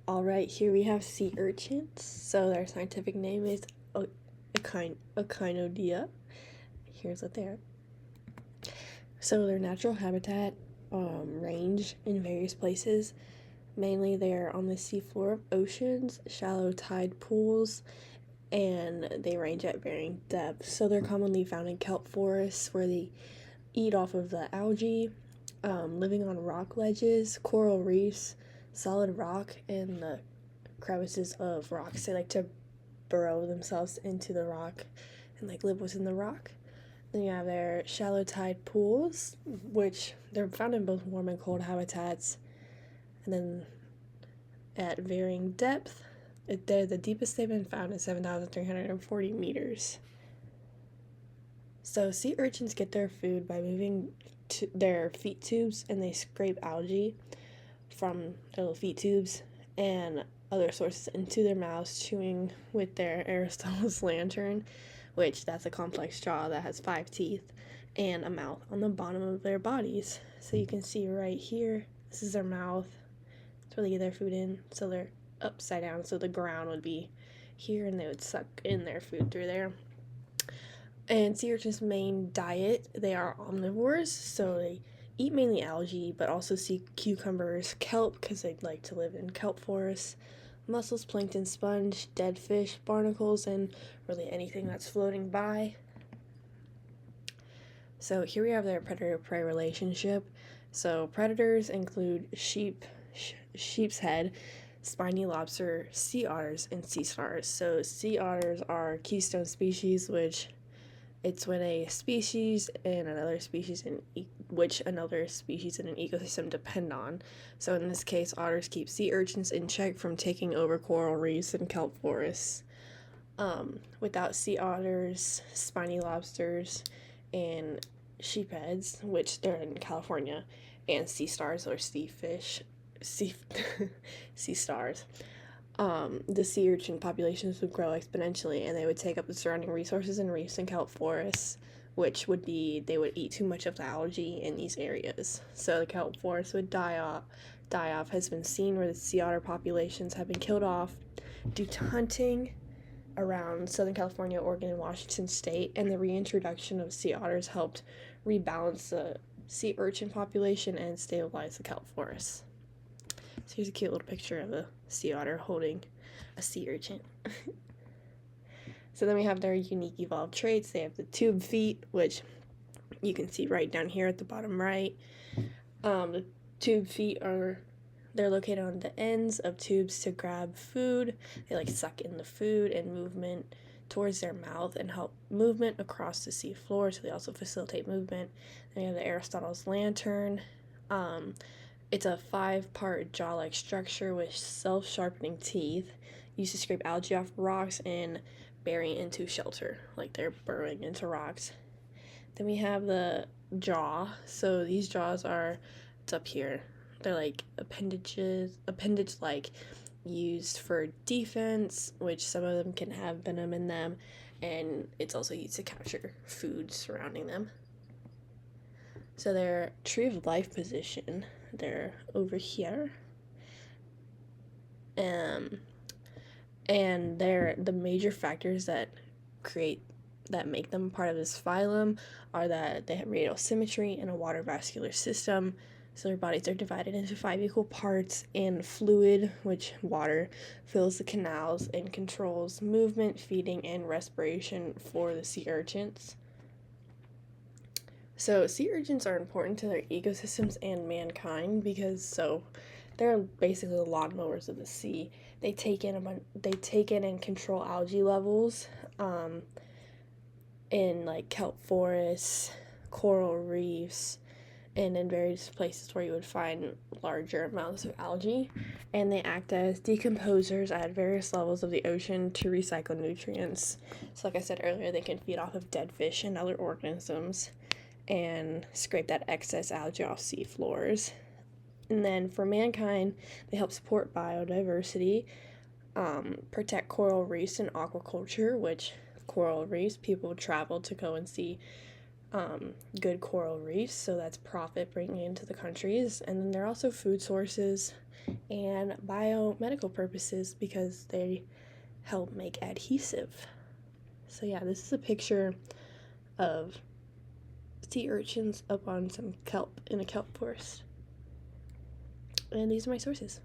Alright, here we have sea urchins. So their scientific name is Echinodia. Here's what they are. So their natural habitat range in various places. Mainly they're on the seafloor of oceans, shallow tide pools, and they range at varying depths. So they're commonly found in kelp forests where they eat off of the algae, living on rock ledges, coral reefs, solid rock, and the crevices of rocks. They like to burrow themselves into the rock and like live within the rock. Then you have their shallow tide pools, which they're found in both warm and cold habitats. And then at varying depth, the deepest they've been found is 7,340 meters. So sea urchins get their food by moving their feet tubes, and they scrape algae from their little feet tubes and other sources into their mouths, chewing with their Aristotle's lantern, which that's a complex jaw that has 5 teeth and a mouth on the bottom of their bodies. So you can see right here, this is their mouth. It's where they get their food in. So they're upside down, so the ground would be here and they would suck in their food through there. And sea urchins' main diet, they are omnivores, so they eat mainly algae, but also sea cucumbers, kelp, because they like to live in kelp forests, mussels, plankton, sponge, dead fish, barnacles, and really anything that's floating by. So here we have their predator-prey relationship. So predators include sheep's head, spiny lobster, sea otters, and sea stars. So sea otters are keystone species, which it's when a species and another species in which another species in an ecosystem depend on. So in this case, otters keep sea urchins in check from taking over coral reefs and kelp forests. Without sea otters, spiny lobsters, and sheepheads, which they're in California, and sea stars or sea stars, the sea urchin populations would grow exponentially, and they would take up the surrounding resources and reefs and kelp forests, which would be they would eat too much of the algae in these areas. So the kelp forest would die off. Has been seen where the sea otter populations have been killed off due to hunting around Southern California, Oregon, and Washington state, and the reintroduction of sea otters helped rebalance the sea urchin population and stabilize the kelp forests. So here's a cute little picture of a sea otter holding a sea urchin. So then we have their unique evolved traits. They have the tube feet, which you can see right down here at the bottom right. The tube feet they're located on the ends of tubes to grab food. They like suck in the food and movement towards their mouth and help movement across the sea floor, so they also facilitate movement. Then we have the Aristotle's lantern. It's a 5-part jaw-like structure with self-sharpening teeth used to scrape algae off rocks and bury into shelter, like they're burrowing into rocks. Then we have the jaw. So these jaws it's up here. They're like appendage-like, used for defense, which some of them can have venom in them, and it's also used to capture food surrounding them. So their tree of life position, they're over here. And the major factors that make them part of this phylum are that they have radial symmetry and a water vascular system. So their bodies are divided into 5 equal parts, and fluid, which water, fills the canals and controls movement, feeding, and respiration for the sea urchins. So sea urchins are important to their ecosystems and mankind because they're basically the lawnmowers of the sea. They take in and control algae levels in like kelp forests, coral reefs, and in various places where you would find larger amounts of algae. And they act as decomposers at various levels of the ocean to recycle nutrients. So like I said earlier, they can feed off of dead fish and other organisms and scrape that excess algae off sea floors. And then for mankind, they help support biodiversity, protect coral reefs and aquaculture, which coral reefs, people travel to go and see good coral reefs, so that's profit bringing into the countries. And then they're also food sources and biomedical purposes because they help make adhesive. So yeah, this is a picture of sea urchins up on some kelp in a kelp forest. And these are my sources.